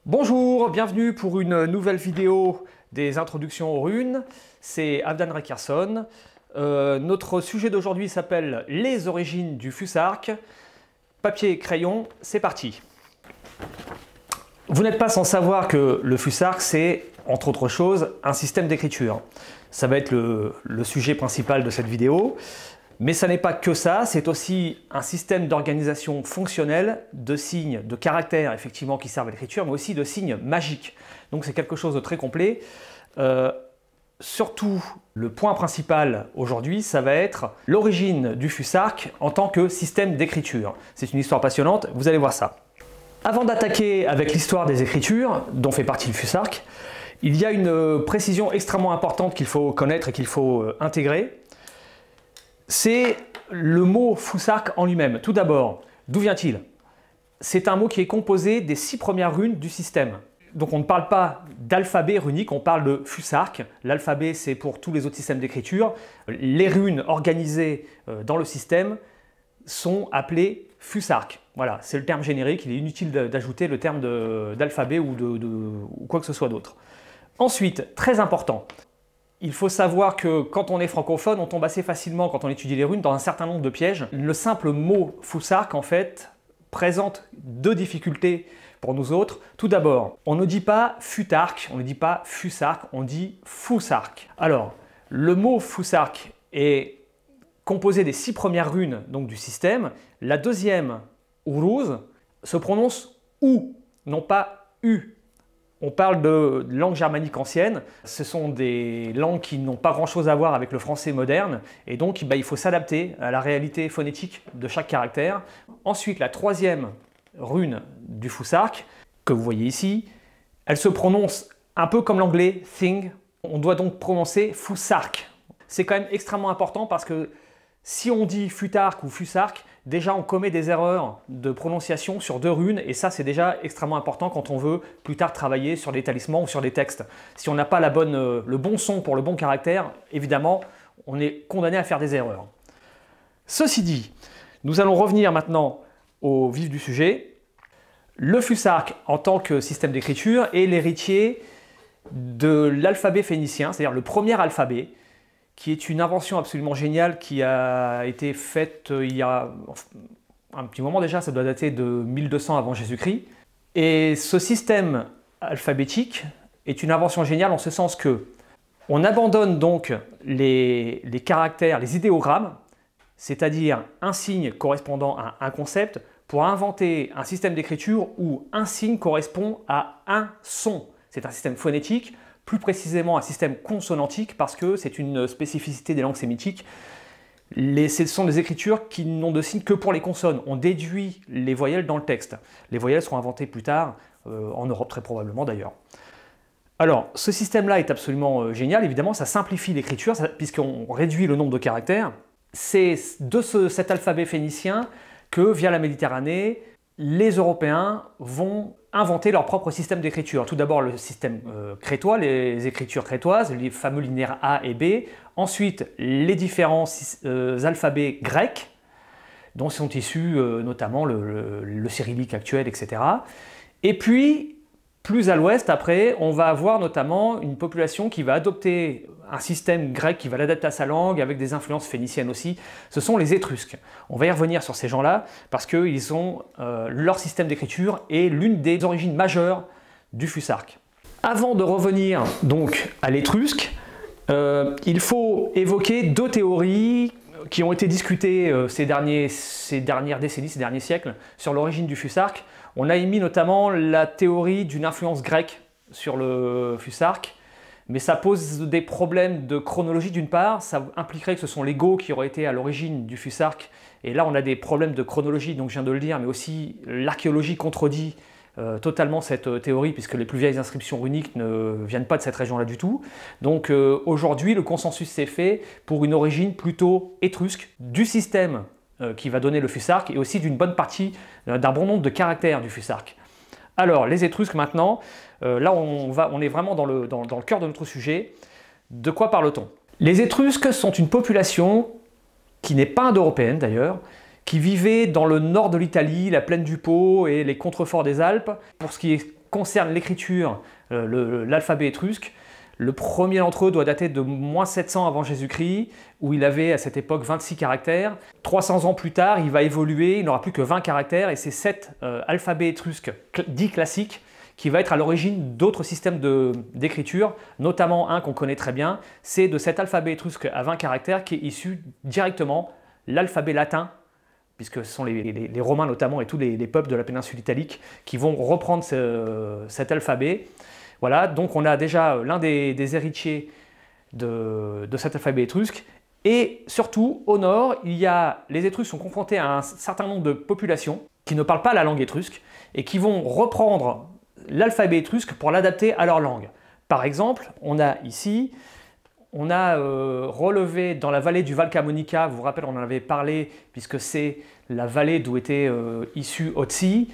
Bonjour, bienvenue pour une nouvelle vidéo des introductions aux runes. C'est Avdan Rekerson. Notre sujet d'aujourd'hui s'appelle les origines du Fusark. Papier et crayon, c'est parti. Vous n'êtes pas sans savoir que le Fusark, c'est, entre autres choses, un système d'écriture. Ça va être le sujet principal de cette vidéo. Mais ça n'est pas que ça, c'est aussi un système d'organisation fonctionnelle de signes, de caractères effectivement qui servent à l'écriture, mais aussi de signes magiques. Donc c'est quelque chose de très complet. Surtout, le point principal aujourd'hui, ça va être l'origine du Fusark en tant que système d'écriture. C'est une histoire passionnante, vous allez voir ça. Avant d'attaquer avec l'histoire des écritures, dont fait partie le Fusark, il y a une précision extrêmement importante qu'il faut connaître et qu'il faut intégrer. C'est le mot Fusark en lui-même. Tout d'abord, d'où vient-il? C'est un mot qui est composé des 6 premières runes du système. Donc on ne parle pas d'alphabet runique, on parle de Fusark. L'alphabet, c'est pour tous les autres systèmes d'écriture. Les runes organisées dans le système sont appelées Fusark. Voilà, c'est le terme générique, il est inutile d'ajouter le terme d'alphabet ou quoi que ce soit d'autre. Ensuite, très important, il faut savoir que quand on est francophone, on tombe assez facilement, quand on étudie les runes, dans un certain nombre de pièges. Le simple mot Fusark, en fait, présente 2 difficultés pour nous autres. Tout d'abord, on ne dit pas Futark, on ne dit pas Fusark, on dit Fusark. Alors, le mot Fusark est composé des 6 premières runes donc, du système. La deuxième, Uruz, se prononce OU, non pas U. On parle de langue germanique ancienne, ce sont des langues qui n'ont pas grand-chose à voir avec le français moderne, et donc il faut s'adapter à la réalité phonétique de chaque caractère. Ensuite, la troisième rune du Fusark, que vous voyez ici, elle se prononce un peu comme l'anglais thing, on doit donc prononcer Fusark. C'est quand même extrêmement important parce que si on dit Futark ou Fusark, déjà on commet des erreurs de prononciation sur 2 runes et ça c'est déjà extrêmement important quand on veut plus tard travailler sur des talismans ou sur des textes. Si on n'a pas le bon son pour le bon caractère, évidemment on est condamné à faire des erreurs. Ceci dit, nous allons revenir maintenant au vif du sujet. Le Fusark en tant que système d'écriture est l'héritier de l'alphabet phénicien, c'est-à-dire le premier alphabet, qui est une invention absolument géniale qui a été faite il y a un petit moment déjà, ça doit dater de 1200 avant Jésus-Christ. Et ce système alphabétique est une invention géniale en ce sens que on abandonne donc les caractères, les idéogrammes, c'est-à-dire un signe correspondant à un concept, pour inventer un système d'écriture où un signe correspond à un son. C'est un système phonétique, plus précisément un système consonantique parce que c'est une spécificité des langues sémitiques. Ce sont des écritures qui n'ont de signe que pour les consonnes. On déduit les voyelles dans le texte. Les voyelles seront inventées plus tard, en Europe très probablement d'ailleurs. Alors, ce système-là est absolument génial. Évidemment, ça simplifie l'écriture puisqu'on réduit le nombre de caractères. C'est de cet alphabet phénicien que, via la Méditerranée, les Européens vont inventer leur propre système d'écriture. Tout d'abord le système crétois, les écritures crétoises, les fameux linéaires A et B. Ensuite, les différents alphabets grecs, dont sont issus notamment le cyrillique actuel, etc. Et puis, plus à l'ouest, après, on va avoir notamment une population qui va adopter un système grec qui va l'adapter à sa langue, avec des influences phéniciennes aussi. Ce sont les Étrusques. On va y revenir sur ces gens-là, parce que leur système d'écriture est l'une des origines majeures du Fusark. Avant de revenir donc à l'Étrusque, il faut évoquer 2 théories qui ont été discutées ces dernières décennies, ces derniers siècles, sur l'origine du Fusark. On a émis notamment la théorie d'une influence grecque sur le Fusark, mais ça pose des problèmes de chronologie d'une part, ça impliquerait que ce sont les Goths qui auraient été à l'origine du Fusark, et là on a des problèmes de chronologie, donc je viens de le dire, mais aussi l'archéologie contredit totalement cette théorie, puisque les plus vieilles inscriptions runiques ne viennent pas de cette région-là du tout. Donc aujourd'hui, le consensus s'est fait pour une origine plutôt étrusque du système qui va donner le Fusark, et aussi d'une bonne partie, d'un bon nombre de caractères du Fusark. Alors, les Étrusques maintenant, là on est vraiment dans le cœur de notre sujet. De quoi parle-t-on? Les Étrusques sont une population qui n'est pas indo-européenne d'ailleurs, qui vivait dans le nord de l'Italie, la plaine du Pô et les contreforts des Alpes. Pour ce qui concerne l'écriture, l'alphabet étrusque, le premier d'entre eux doit dater de moins 700 avant Jésus-Christ, où il avait à cette époque 26 caractères. 300 ans plus tard, il va évoluer, il n'aura plus que 20 caractères, et c'est cet alphabet étrusque dit classique qui va être à l'origine d'autres systèmes d'écriture, notamment un qu'on connaît très bien, c'est de cet alphabet étrusque à 20 caractères qui est issu directement l'alphabet latin, puisque ce sont les Romains notamment et tous les peuples de la péninsule italique qui vont reprendre cet alphabet. Voilà, donc on a déjà l'un des héritiers de cet alphabet étrusque. Et surtout, au nord, les Étrusques sont confrontés à un certain nombre de populations qui ne parlent pas la langue étrusque et qui vont reprendre l'alphabet étrusque pour l'adapter à leur langue. Par exemple, on a relevé dans la vallée du Val Camonica, vous vous rappelez, on en avait parlé, puisque c'est la vallée d'où était issu Otzi.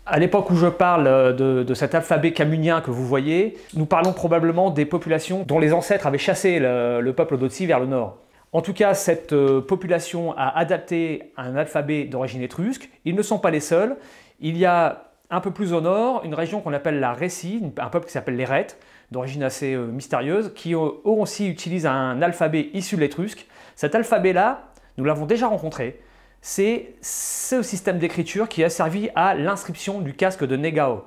À l'époque où je parle de cet alphabet camunien que vous voyez, nous parlons probablement des populations dont les ancêtres avaient chassé le peuple d'Otzi vers le nord. En tout cas, cette population a adapté un alphabet d'origine étrusque. Ils ne sont pas les seuls. Il y a un peu plus au nord, une région qu'on appelle la Récie, un peuple qui s'appelle les Rhètes, d'origine assez mystérieuse, qui eux aussi utilisent un alphabet issu de l'étrusque. Cet alphabet-là, nous l'avons déjà rencontré, c'est ce système d'écriture qui a servi à l'inscription du casque de Négao.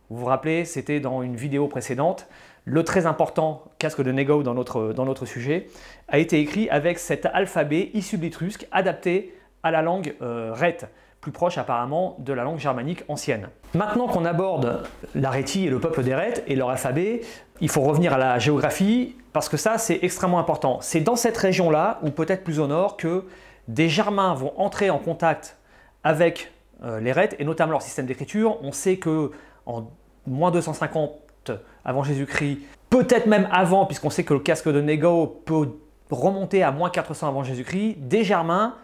Vous vous rappelez, c'était dans une vidéo précédente, le très important casque de Négao dans notre sujet, a été écrit avec cet alphabet issu de l'étrusque, adapté à la langue rhète, plus proche apparemment de la langue germanique ancienne. Maintenant qu'on aborde la Rhétie et le peuple des Rhètes et leur alphabet, il faut revenir à la géographie parce que ça c'est extrêmement important. C'est dans cette région-là, ou peut-être plus au nord, que des Germains vont entrer en contact avec les Rhètes et notamment leur système d'écriture. On sait que en moins 250 avant Jésus-Christ, peut-être même avant, puisqu'on sait que le casque de Négao peut remonter à moins 400 avant Jésus-Christ, des Germains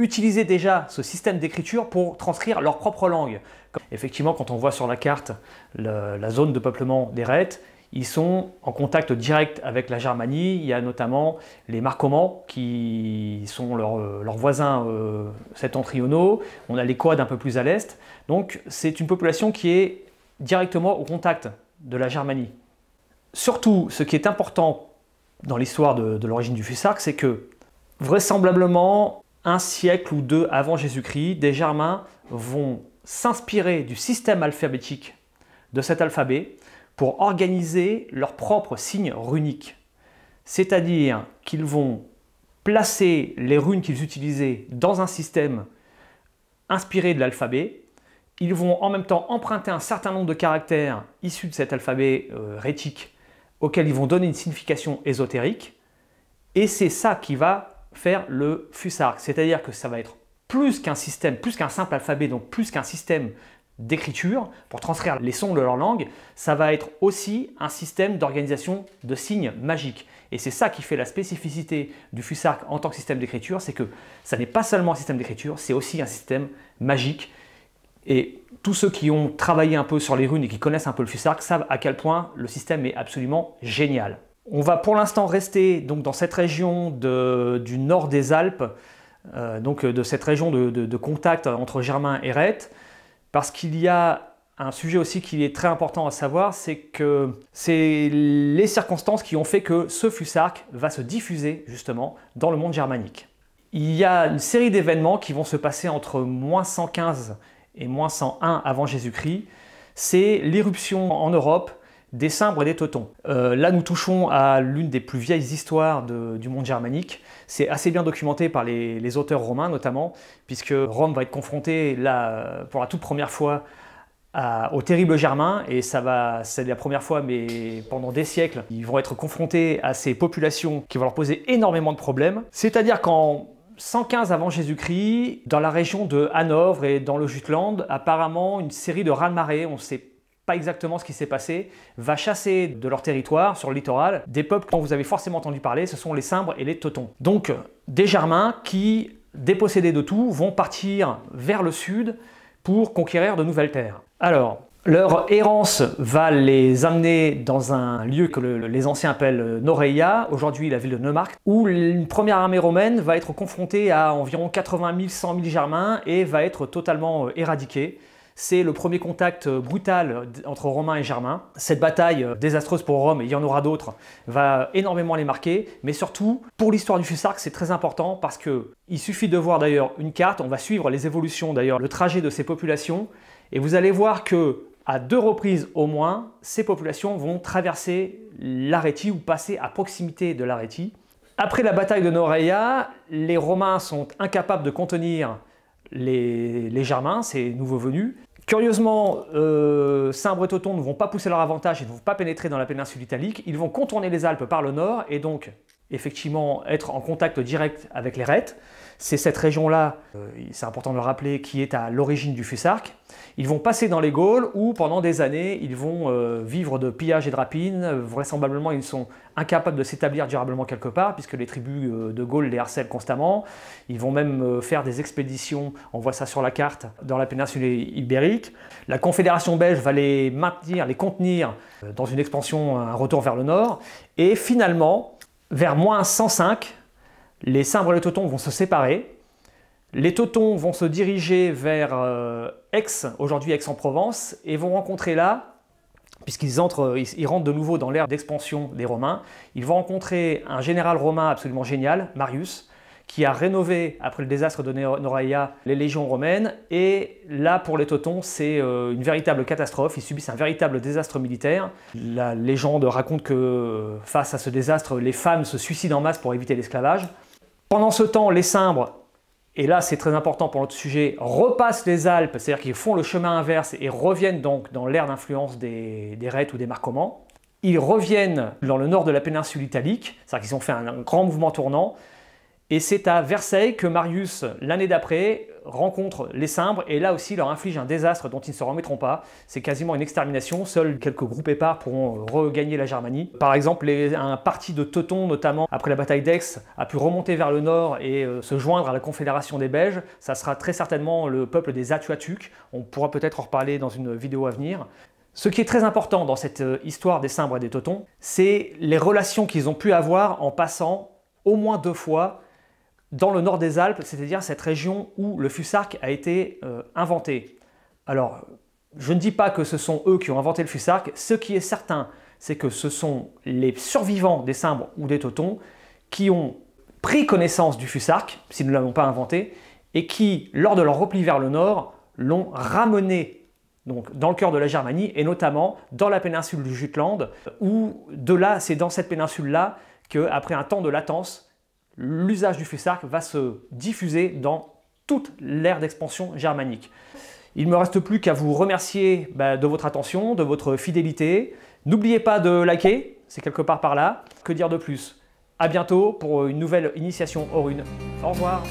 utilisaient déjà ce système d'écriture pour transcrire leur propre langue. Effectivement, quand on voit sur la carte la zone de peuplement des Rhètes, ils sont en contact direct avec la Germanie. Il y a notamment les Marcomanns qui sont leurs voisins septentrionaux. On a les Quads un peu plus à l'est. Donc c'est une population qui est directement au contact de la Germanie. Surtout, ce qui est important dans l'histoire de l'origine du Fusarque, c'est que vraisemblablement, un siècle ou deux avant Jésus-Christ, des Germains vont s'inspirer du système alphabétique de cet alphabet pour organiser leurs propres signes runiques. C'est-à-dire qu'ils vont placer les runes qu'ils utilisaient dans un système inspiré de l'alphabet. Ils vont en même temps emprunter un certain nombre de caractères issus de cet alphabet rhétique auxquels ils vont donner une signification ésotérique. Et c'est ça qui va faire le Fusarque, c'est-à-dire que ça va être plus qu'un système, plus qu'un simple alphabet, donc plus qu'un système d'écriture pour transcrire les sons de leur langue, ça va être aussi un système d'organisation de signes magiques. Et c'est ça qui fait la spécificité du Fusarque en tant que système d'écriture, c'est que ça n'est pas seulement un système d'écriture, c'est aussi un système magique. Et tous ceux qui ont travaillé un peu sur les runes et qui connaissent un peu le Fusarque savent à quel point le système est absolument génial. On va pour l'instant rester donc dans cette région du nord des Alpes, donc de cette région de contact entre Germains et Rhètes, parce qu'il y a un sujet aussi qui est très important à savoir, c'est que c'est les circonstances qui ont fait que ce Fusarque va se diffuser justement dans le monde germanique. Il y a une série d'événements qui vont se passer entre moins 115 et moins 101 avant Jésus-Christ. C'est l'éruption en Europe des Cimbres et des Teutons. Là, nous touchons à l'une des plus vieilles histoires du monde germanique. C'est assez bien documenté par les auteurs romains notamment, puisque Rome va être confrontée là, pour la toute première fois aux terribles Germains, et c'est la première fois, mais pendant des siècles, ils vont être confrontés à ces populations qui vont leur poser énormément de problèmes. C'est-à-dire qu'en 115 avant Jésus-Christ, dans la région de Hanovre et dans le Jutland, apparemment une série de raz-de-marée, on ne sait pas exactement ce qui s'est passé, va chasser de leur territoire, sur le littoral, des peuples dont vous avez forcément entendu parler, ce sont les Cimbres et les Teutons. Donc des Germains qui, dépossédés de tout, vont partir vers le sud pour conquérir de nouvelles terres. Alors, leur errance va les amener dans un lieu que les anciens appellent Noreia, aujourd'hui la ville de Neumarkt, où une première armée romaine va être confrontée à environ 80 000, 100 000 Germains et va être totalement éradiquée. c'est le premier contact brutal entre Romains et Germains. Cette bataille désastreuse pour Rome, et il y en aura d'autres, va énormément les marquer, mais surtout, pour l'histoire du Fusarque, c'est très important parce qu'il suffit de voir d'ailleurs une carte, on va suivre les évolutions d'ailleurs, le trajet de ces populations, et vous allez voir que à 2 reprises au moins, ces populations vont traverser l'Arétie ou passer à proximité de l'Arétie. Après la bataille de Noreia, les Romains sont incapables de contenir les Germains, ces nouveaux venus. Curieusement, Cimbres et Teutons ne vont pas pousser leur avantage, ils ne vont pas pénétrer dans la péninsule italique, ils vont contourner les Alpes par le nord et donc effectivement être en contact direct avec les Rhètes. C'est cette région-là, c'est important de le rappeler, qui est à l'origine du Fusarque. Ils vont passer dans les Gaules où pendant des années ils vont vivre de pillage et de rapines. Vraisemblablement ils sont incapables de s'établir durablement quelque part puisque les tribus de Gaulle les harcèlent constamment. Ils vont même faire des expéditions, on voit ça sur la carte, dans la péninsule ibérique. La Confédération belge va les maintenir, les contenir dans une expansion, un retour vers le nord. Et finalement, vers moins 105, les Cimbres et les Teutons vont se séparer. Les Teutons vont se diriger vers Aix, aujourd'hui Aix-en-Provence, et vont rencontrer là, puisqu'ils rentrent de nouveau dans l'ère d'expansion des Romains, ils vont rencontrer un général romain absolument génial, Marius, qui a rénové, après le désastre de Noreia, les légions romaines. Et là, pour les Teutons, c'est une véritable catastrophe. Ils subissent un véritable désastre militaire. La légende raconte que face à ce désastre, les femmes se suicident en masse pour éviter l'esclavage. Pendant ce temps, les Cimbres, et là c'est très important pour notre sujet, repassent les Alpes, c'est-à-dire qu'ils font le chemin inverse et reviennent donc dans l'ère d'influence des Rhètes ou des Marcomanns. Ils reviennent dans le nord de la péninsule italique, c'est-à-dire qu'ils ont fait un grand mouvement tournant. Et c'est à Versailles que Marius, l'année d'après, rencontre les Cimbres et là aussi leur inflige un désastre dont ils ne se remettront pas. C'est quasiment une extermination, seuls quelques groupes épars pourront regagner la Germanie. Par exemple, un parti de Teutons, notamment après la bataille d'Aix, a pu remonter vers le nord et se joindre à la Confédération des Belges. Ça sera très certainement le peuple des Atuatuques. On pourra peut-être en reparler dans une vidéo à venir. Ce qui est très important dans cette histoire des Cimbres et des Teutons, c'est les relations qu'ils ont pu avoir en passant au moins 2 fois dans le nord des Alpes, c'est-à-dire cette région où le Fusarque a été inventé. Alors, je ne dis pas que ce sont eux qui ont inventé le Fusarque, ce qui est certain, c'est que ce sont les survivants des Cimbres ou des Teutons qui ont pris connaissance du Fusarque, s'ils ne l'ont pas inventé, et qui, lors de leur repli vers le nord, l'ont ramené donc, dans le cœur de la Germanie, et notamment dans la péninsule du Jutland, où de là, c'est dans cette péninsule-là qu'après un temps de latence, l'usage du Fusarque va se diffuser dans toute l'ère d'expansion germanique. Il ne me reste plus qu'à vous remercier de votre attention, de votre fidélité. N'oubliez pas de liker, c'est quelque part par là. Que dire de plus? À bientôt pour une nouvelle initiation aux runes. Au revoir.